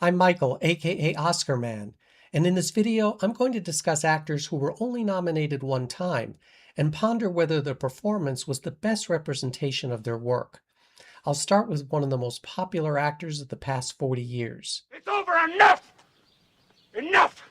I'm Michael, aka Oscar Man, and in this video I'm going to discuss actors who were only nominated one time and ponder whether their performance was the best representation of their work. I'll start with one of the most popular actors of the past 40 years. It's over! Enough! Enough!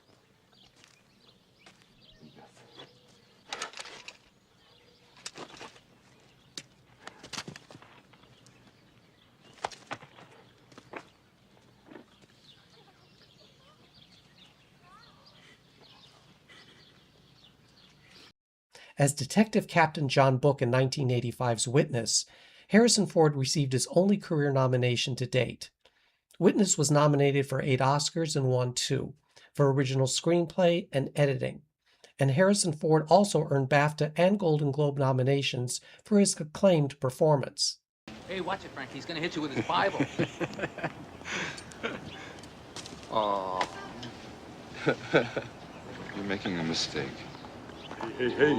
As Detective Captain John Book in 1985's Witness, Harrison Ford received his only career nomination to date. Witness was nominated for 8 Oscars and won 2, for original screenplay and editing. And Harrison Ford also earned BAFTA and Golden Globe nominations for his acclaimed performance. Hey, watch it, Frank. He's going to hit you with his Bible. Aw. You're making a mistake. Hey, hey.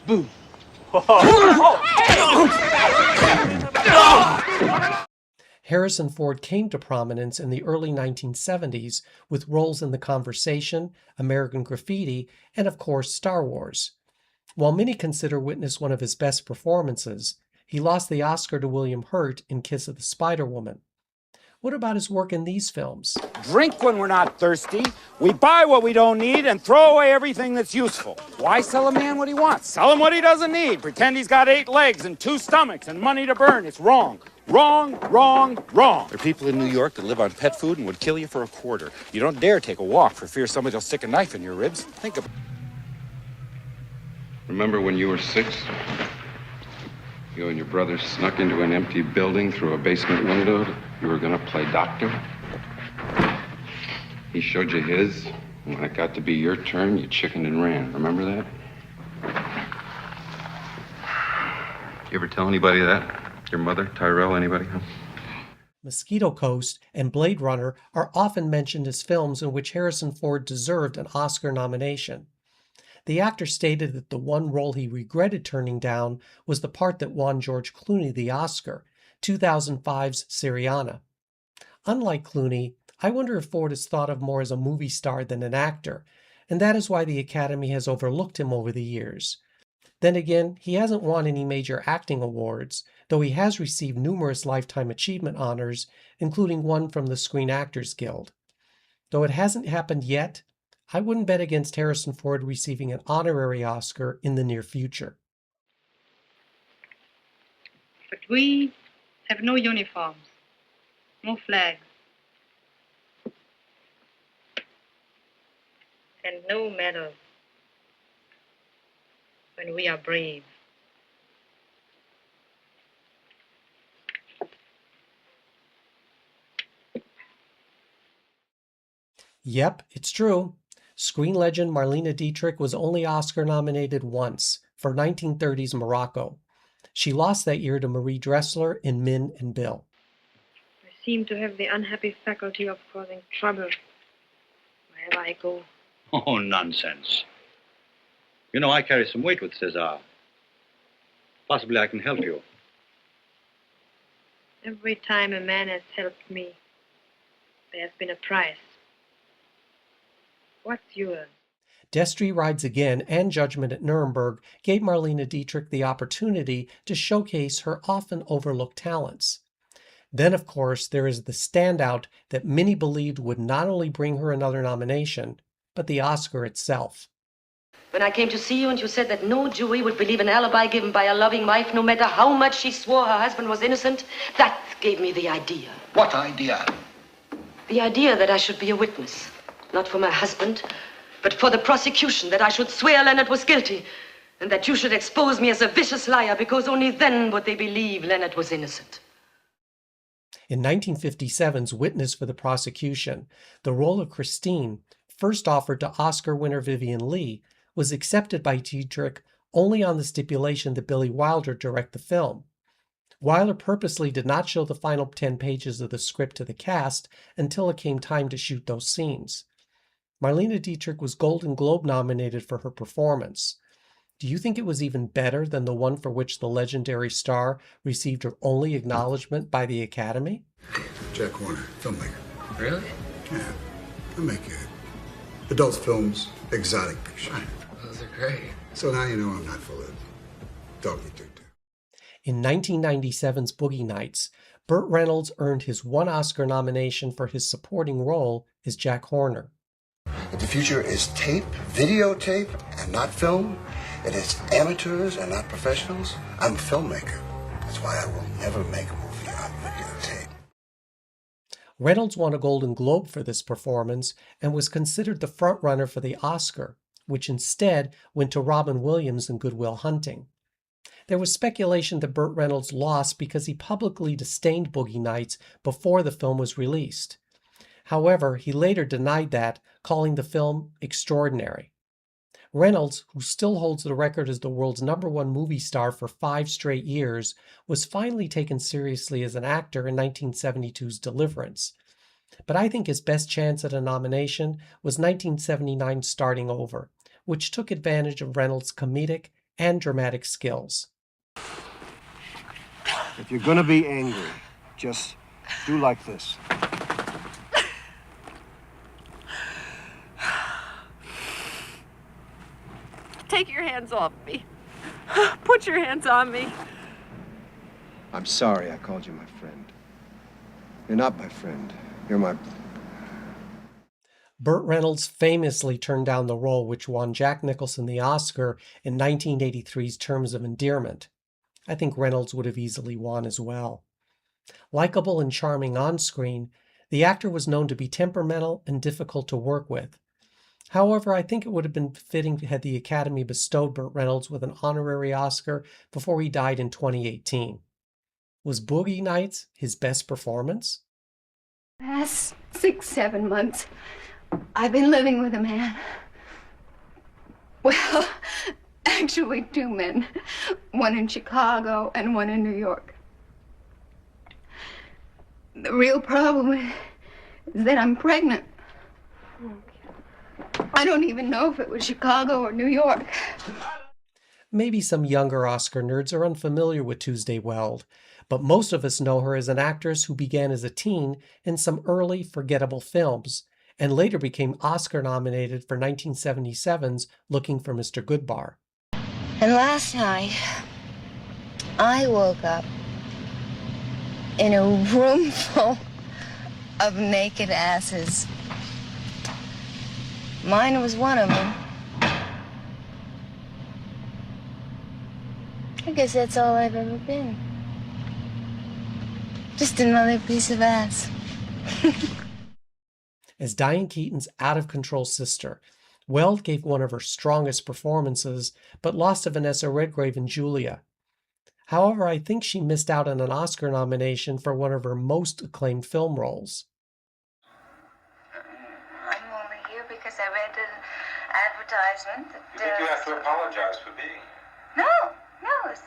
Boo. Harrison Ford came to prominence in the early 1970s with roles in The Conversation, American Graffiti, and of course Star Wars. While many consider Witness one of his best performances, he lost the Oscar to William Hurt in Kiss of the Spider-Woman. What about his work in these films? Drink when we're not thirsty. We buy what we don't need and throw away everything that's useful. Why sell a man what he wants? Sell him what he doesn't need. Pretend he's got 8 legs and 2 stomachs and money to burn. It's wrong. Wrong, wrong, wrong. There are people in New York that live on pet food and would kill you for a quarter. You don't dare take a walk for fear somebody will stick a knife in your ribs. Think of it. Remember when you were 6? You and your brother snuck into an empty building through a basement window. You were gonna play doctor. He showed you his, and when it got to be your turn, you chickened and ran. Remember that? You ever tell anybody that? Your mother, Tyrell, anybody? Huh? Mosquito Coast and Blade Runner are often mentioned as films in which Harrison Ford deserved an Oscar nomination. The actor stated that the one role he regretted turning down was the part that won George Clooney the Oscar, 2005's Syriana. Unlike Clooney, I wonder if Ford is thought of more as a movie star than an actor, and that is why the Academy has overlooked him over the years. Then again, he hasn't won any major acting awards, though he has received numerous Lifetime Achievement honors, including one from the Screen Actors Guild. Though it hasn't happened yet, I wouldn't bet against Harrison Ford receiving an honorary Oscar in the near future. But we have no uniforms, no flags, and no medals when we are brave. Yep, it's true. Screen legend Marlene Dietrich was only Oscar nominated once, for 1930's Morocco. She lost that year to Marie Dressler in Min and Bill. I seem to have the unhappy faculty of causing trouble wherever I go. Oh, nonsense. You know, I carry some weight with Cesar. Possibly I can help you. Every time a man has helped me, there has been a price. What's yours? Destry Rides Again and Judgment at Nuremberg gave Marlene Dietrich the opportunity to showcase her often overlooked talents. Then, of course, there is the standout that many believed would not only bring her another nomination, but the Oscar itself. When I came to see you and you said that no jury would believe an alibi given by a loving wife, no matter how much she swore her husband was innocent, that gave me the idea. What idea? The idea that I should be a witness. Not for my husband, but for the prosecution, that I should swear Leonard was guilty, and that you should expose me as a vicious liar, because only then would they believe Leonard was innocent. In 1957's Witness for the Prosecution, the role of Christine, first offered to Oscar winner Vivien Leigh, was accepted by Dietrich only on the stipulation that Billy Wilder direct the film. Wilder purposely did not show the final 10 pages of the script to the cast until it came time to shoot those scenes. Marlene Dietrich was Golden Globe nominated for her performance. Do you think it was even better than the one for which the legendary star received her only acknowledgement by the Academy? Jack Horner, filmmaker. Really? Yeah, I make adult films, exotic pictures. Those are great. So now you know I'm not full of dog-eat-doo-doo. In 1997's Boogie Nights, Burt Reynolds earned his one Oscar nomination for his supporting role as Jack Horner. If the future is tape, videotape, and not film, it is amateurs and not professionals, I'm a filmmaker. That's why I will never make a movie on videotape. Reynolds won a Golden Globe for this performance and was considered the frontrunner for the Oscar, which instead went to Robin Williams in Good Will Hunting. There was speculation that Burt Reynolds lost because he publicly disdained Boogie Nights before the film was released. However, he later denied that, calling the film extraordinary. Reynolds, who still holds the record as the world's #1 movie star for 5 straight years, was finally taken seriously as an actor in 1972's Deliverance. But I think his best chance at a nomination was 1979's Starting Over, which took advantage of Reynolds' comedic and dramatic skills. If you're gonna be angry, just do like this. Take your hands off me. Put your hands on me. I'm sorry I called you my friend. You're not my friend. You're my... Burt Reynolds famously turned down the role which won Jack Nicholson the Oscar in 1983's Terms of Endearment. I think Reynolds would have easily won as well. Likeable and charming on screen, the actor was known to be temperamental and difficult to work with. However, I think it would have been fitting had the Academy bestowed Burt Reynolds with an honorary Oscar before he died in 2018. Was Boogie Nights his best performance? Past 6-7 months, I've been living with a man. Well, actually 2 men. One in Chicago and one in New York. The real problem is that I'm pregnant. I don't even know if it was Chicago or New York. Maybe some younger Oscar nerds are unfamiliar with Tuesday Weld, but most of us know her as an actress who began as a teen in some early, forgettable films, and later became Oscar-nominated for 1977's Looking for Mr. Goodbar. And last night, I woke up in a room full of naked asses. Mine was one of them. I guess that's all I've ever been. Just another piece of ass. As Diane Keaton's out-of-control sister, Weld gave one of her strongest performances, but lost to Vanessa Redgrave in Julia. However, I think she missed out on an Oscar nomination for one of her most acclaimed film roles. I'm only here because I read an advertisement that... You think you have to apologize for being here? No, it's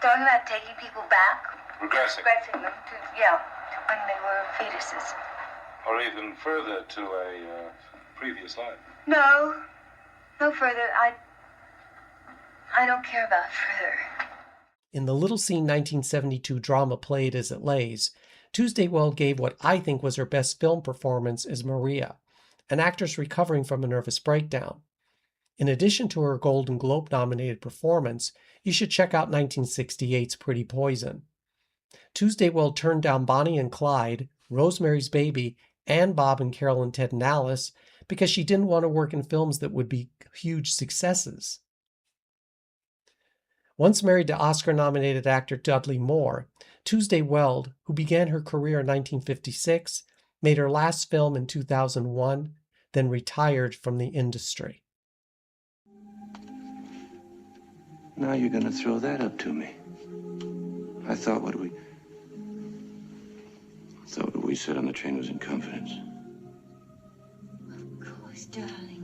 talking about taking people back. Regressing. Regressing them to when they were fetuses. Or even further to a previous life? No further. I don't care about further. In the Little Scene 1972 drama Played As It Lays, Tuesday Weld gave what I think was her best film performance as Maria, an actress recovering from a nervous breakdown. In addition to her Golden Globe-nominated performance, you should check out 1968's Pretty Poison. Tuesday Weld turned down Bonnie and Clyde, Rosemary's Baby, and Bob and Carol and Ted and Alice because she didn't want to work in films that would be huge successes. Once married to Oscar-nominated actor Dudley Moore, Tuesday Weld, who began her career in 1956, made her last film in 2001, then retired from the industry. Now you're going to throw that up to me. I thought what we said on the train was in confidence. Of course, darling.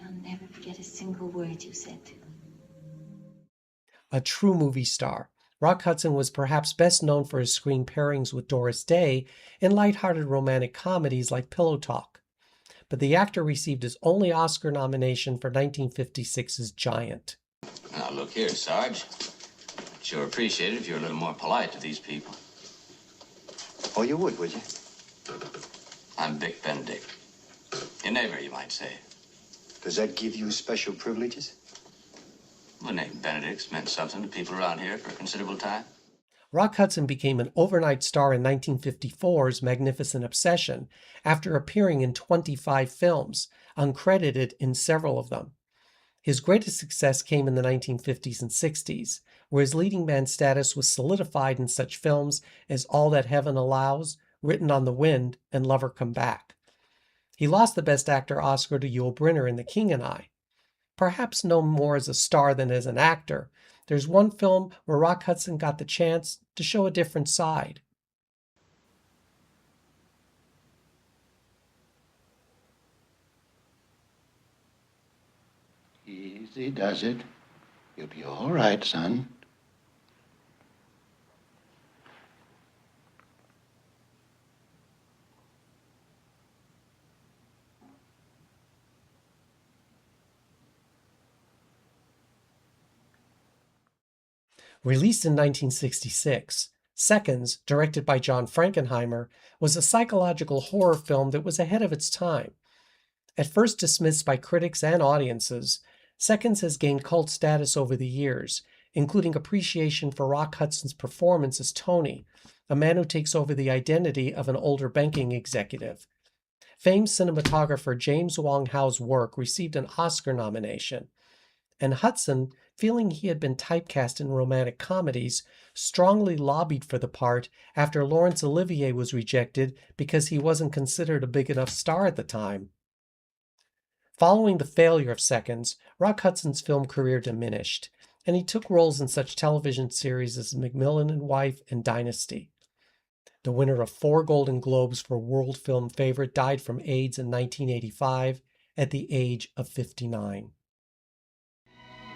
I'll never forget a single word you said to me. A true movie star, Rock Hudson was perhaps best known for his screen pairings with Doris Day in lighthearted romantic comedies like Pillow Talk. but the actor received his only Oscar nomination for 1956's Giant. Now, look here, Sarge. I'd sure appreciate it if you were a little more polite to these people. Oh, you would you? I'm Vic Benedict. Your neighbor, you might say. Does that give you special privileges? The name Benedict's meant something to people around here for a considerable time. Rock Hudson became an overnight star in 1954's Magnificent Obsession after appearing in 25 films, uncredited in several of them. His greatest success came in the 1950s and 60s, where his leading man status was solidified in such films as All That Heaven Allows, Written on the Wind, and Lover Come Back. He lost the Best Actor Oscar to Yul Brynner in The King and I. Perhaps known more as a star than as an actor, there's one film where Rock Hudson got the chance to show a different side. Easy does it. You'll be all right, son. Released in 1966, Seconds, directed by John Frankenheimer, was a psychological horror film that was ahead of its time. At first dismissed by critics and audiences, Seconds has gained cult status over the years, including appreciation for Rock Hudson's performance as Tony, a man who takes over the identity of an older banking executive. Famed cinematographer James Wong Howe's work received an Oscar nomination, and Hudson, feeling he had been typecast in romantic comedies, strongly lobbied for the part after Laurence Olivier was rejected because he wasn't considered a big enough star at the time. Following the failure of Seconds, Rock Hudson's film career diminished, and he took roles in such television series as Macmillan and Wife and Dynasty. The winner of 4 Golden Globes for World Film Favorite died from AIDS in 1985 at the age of 59.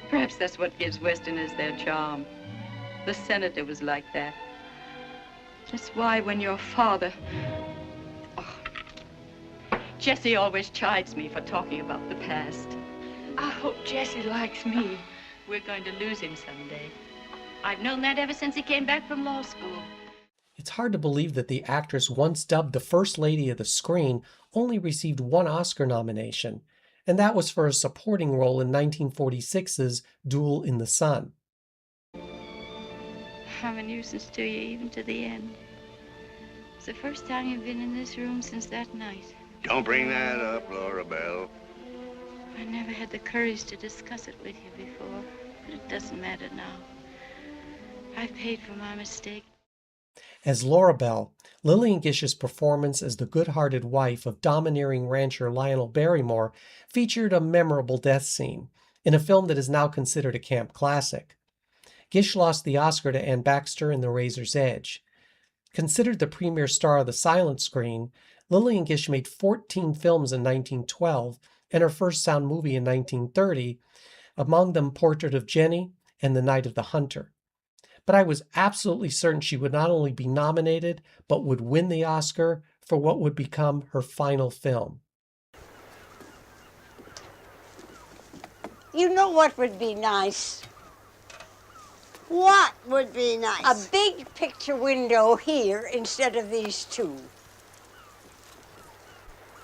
Perhaps that's what gives Westerners their charm. The senator was like that. That's why when your father... Oh, Jesse always chides me for talking about the past. I hope Jesse likes me. We're going to lose him someday. I've known that ever since he came back from law school. It's hard to believe that the actress once dubbed the First Lady of the Screen only received 1 Oscar nomination, and that was for a supporting role in 1946's Duel in the Sun. I'm a nuisance to you even to the end. It's the first time you've been in this room since that night. Don't bring that up, Laura Bell. I never had the courage to discuss it with you before, but it doesn't matter now. I've paid for my mistake. As Laura Bell, Lillian Gish's performance as the good-hearted wife of domineering rancher Lionel Barrymore featured a memorable death scene in a film that is now considered a camp classic. Gish lost the Oscar to Anne Baxter in The Razor's Edge. Considered the premier star of the silent screen, Lillian Gish made 14 films in 1912 and her first sound movie in 1930, among them Portrait of Jenny and The Night of the Hunter. But I was absolutely certain she would not only be nominated, but would win the Oscar for what would become her final film. You know what would be nice? What would be nice? A big picture window here instead of these 2.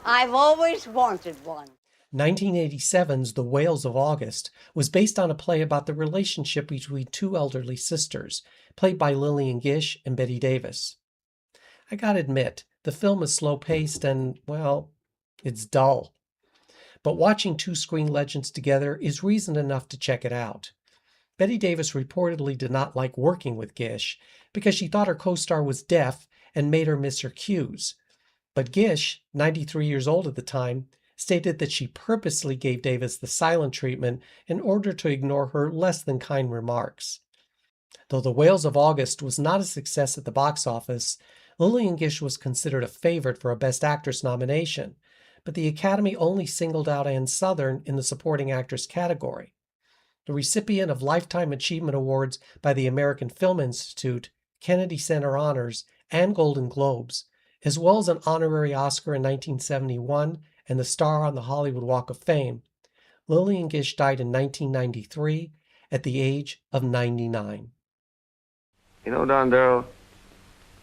I've always wanted one. 1987's The Whales of August was based on a play about the relationship between 2 elderly sisters, played by Lillian Gish and Bette Davis. I gotta admit, the film is slow-paced and, well, it's dull. But watching 2 screen legends together is reason enough to check it out. Bette Davis reportedly did not like working with Gish because she thought her co-star was deaf and made her miss her cues. But Gish, 93 years old at the time, stated that she purposely gave Davis the silent treatment in order to ignore her less than kind remarks. Though The Whales of August was not a success at the box office, Lillian Gish was considered a favorite for a Best Actress nomination, but the Academy only singled out Ann Sothern in the Supporting Actress category. The recipient of Lifetime Achievement Awards by the American Film Institute, Kennedy Center Honors, and Golden Globes, as well as an honorary Oscar in 1971 and the star on the Hollywood Walk of Fame, Lillian Gish died in 1993 at the age of 99. You know, Don Darrell,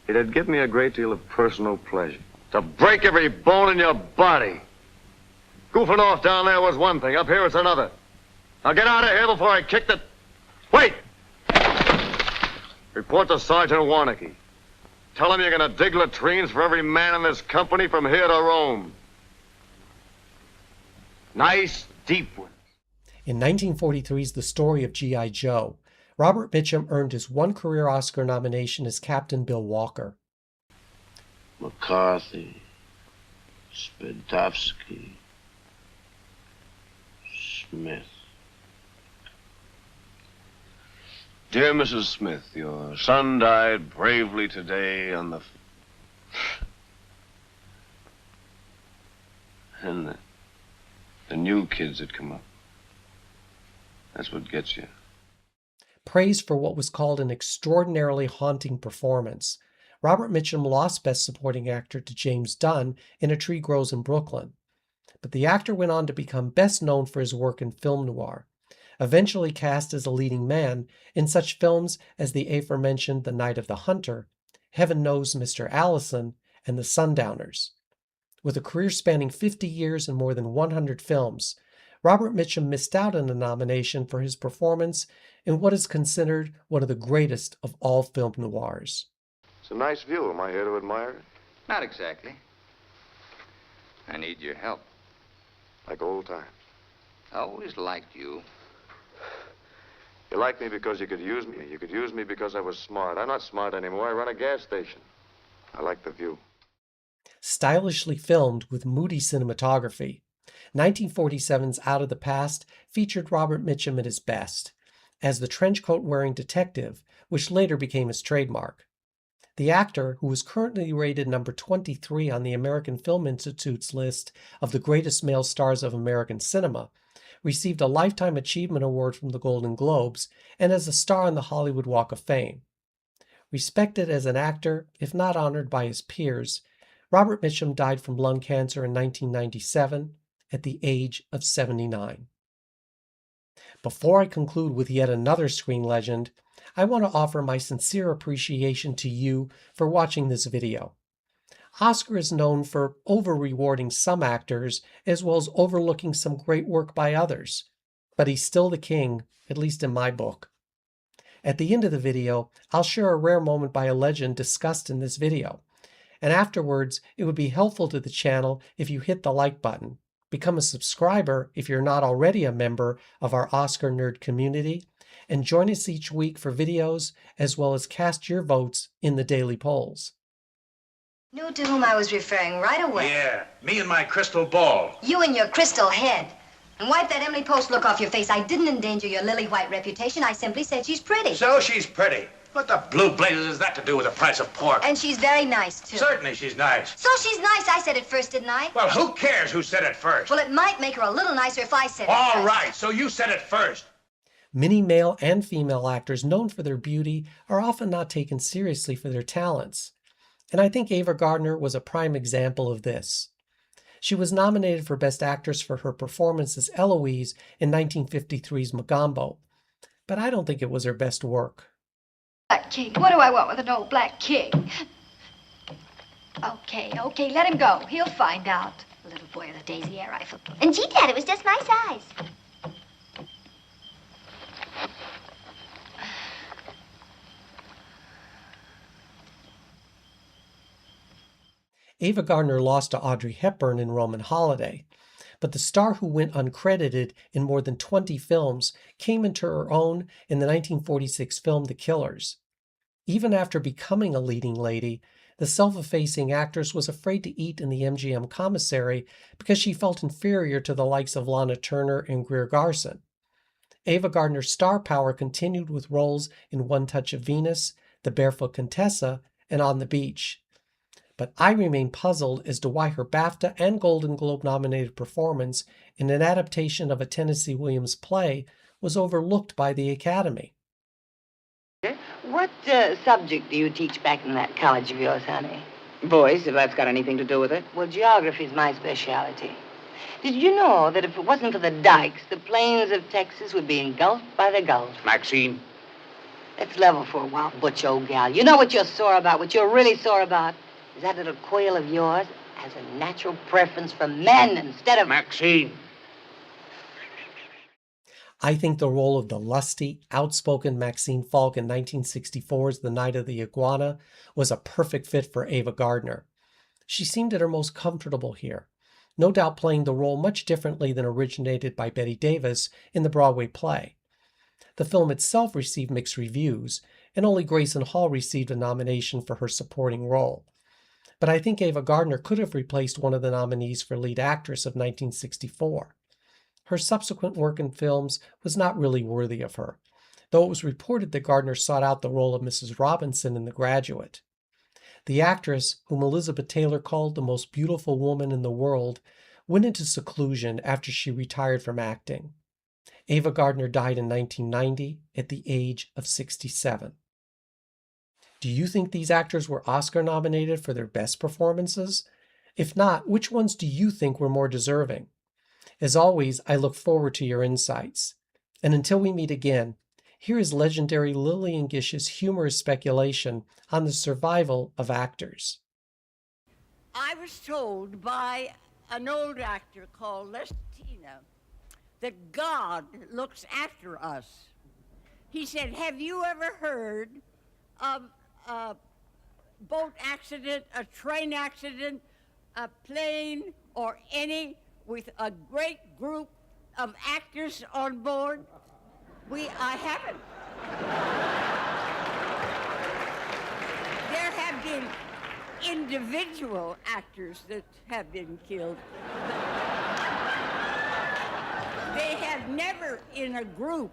it'd give me a great deal of personal pleasure to break every bone in your body. Goofing off down there was one thing. Up here it's another. Now get out of here before I kick the... Wait! Report to Sergeant Warnicki. Tell him you're going to dig latrines for every man in this company from here to Rome. Nice, deep ones. In 1943's The Story of G.I. Joe, Robert Mitchum earned his one career Oscar nomination as Captain Bill Walker. McCarthy, Spadovsky, Smith. Dear Mrs. Smith, your son died bravely today on the... And the new kids that come up. That's what gets you. Praised for what was called an extraordinarily haunting performance, Robert Mitchum lost Best Supporting Actor to James Dunn in A Tree Grows in Brooklyn. But the actor went on to become best known for his work in film noir, eventually cast as a leading man in such films as the aforementioned The Night of the Hunter, Heaven Knows Mr. Allison, and The Sundowners. With a career spanning 50 years and more than 100 films, Robert Mitchum missed out on a nomination for his performance in what is considered one of the greatest of all film noirs. It's a nice view. Am I here to admire it? Not exactly. I need your help. Like old times. I always liked you. You liked me because you could use me. You could use me because I was smart. I'm not smart anymore. I run a gas station. I like the view. Stylishly filmed with moody cinematography, 1947's Out of the Past featured Robert Mitchum at his best, as the trench-coat-wearing detective, which later became his trademark. The actor, who is currently rated number 23 on the American Film Institute's list of the greatest male stars of American cinema, received a Lifetime Achievement Award from the Golden Globes and as a star on the Hollywood Walk of Fame. Respected as an actor, if not honored by his peers, Robert Mitchum died from lung cancer in 1997 at the age of 79. Before I conclude with yet another screen legend, I want to offer my sincere appreciation to you for watching this video. Oscar is known for over-rewarding some actors as well as overlooking some great work by others, but he's still the king, at least in my book. At the end of the video, I'll share a rare moment by a legend discussed in this video, and afterwards, it would be helpful to the channel if you hit the like button, become a subscriber if you're not already a member of our Oscar nerd community, and join us each week for videos as well as cast your votes in the daily polls. Knew to whom I was referring right away. Yeah, me and my crystal ball. You and your crystal head. And wipe that Emily Post look off your face. I didn't endanger your lily white reputation. I simply said she's pretty. So she's pretty. What the blue blazes has that to do with the price of pork? And she's very nice, too. Certainly she's nice. So she's nice. I said it first, didn't I? Well, who cares who said it first? Well, it might make her a little nicer if I said it All first. right, so you said it first. Many male and female actors known for their beauty are often not taken seriously for their talents. And I think Ava Gardner was a prime example of this. She was nominated for Best Actress for her performance as Eloise in 1953's Mogambo, but I don't think it was her best work. Black king. What do I want with an old black king? Okay, let him go. He'll find out. Little boy with a daisy air rifle. And gee, Dad, it was just my size. Ava Gardner lost to Audrey Hepburn in Roman Holiday, but the star who went uncredited in more than 20 films came into her own in the 1946 film The Killers. Even after becoming a leading lady, the self-effacing actress was afraid to eat in the MGM commissary because she felt inferior to the likes of Lana Turner and Greer Garson. Ava Gardner's star power continued with roles in One Touch of Venus, The Barefoot Contessa, and On the Beach. But I remain puzzled as to why her BAFTA and Golden Globe nominated performance in an adaptation of a Tennessee Williams play was overlooked by the Academy. What subject do you teach back in that college of yours, honey? Boys, if that's got anything to do with it. Well, geography's my specialty. Did you know that if it wasn't for the dikes, the plains of Texas would be engulfed by the Gulf? Maxine? Let's level for a while, Butch, old gal. You know what you're sore about? What you're really sore about is that little quail of yours has a natural preference for men instead of... Maxine! I think the role of the lusty, outspoken Maxine Falk in 1964's The Night of the Iguana was a perfect fit for Ava Gardner. She seemed at her most comfortable here, no doubt playing the role much differently than originated by Bette Davis in the Broadway play. The film itself received mixed reviews, and only Grayson Hall received a nomination for her supporting role. But I think Ava Gardner could have replaced one of the nominees for lead actress of 1964. Her subsequent work in films was not really worthy of her, though it was reported that Gardner sought out the role of Mrs. Robinson in The Graduate. The actress, whom Elizabeth Taylor called the most beautiful woman in the world, went into seclusion after she retired from acting. Ava Gardner died in 1990 at the age of 67. Do you think these actors were Oscar nominated for their best performances? If not, which ones do you think were more deserving? As always, I look forward to your insights. And until we meet again, here is legendary Lillian Gish's humorous speculation on the survival of actors. I was told by an old actor called Lestina that God looks after us. He said, have you ever heard of a boat accident, a train accident, a plane, or any with a great group of actors on board? I haven't. There have been individual actors that have been killed. They have never in a group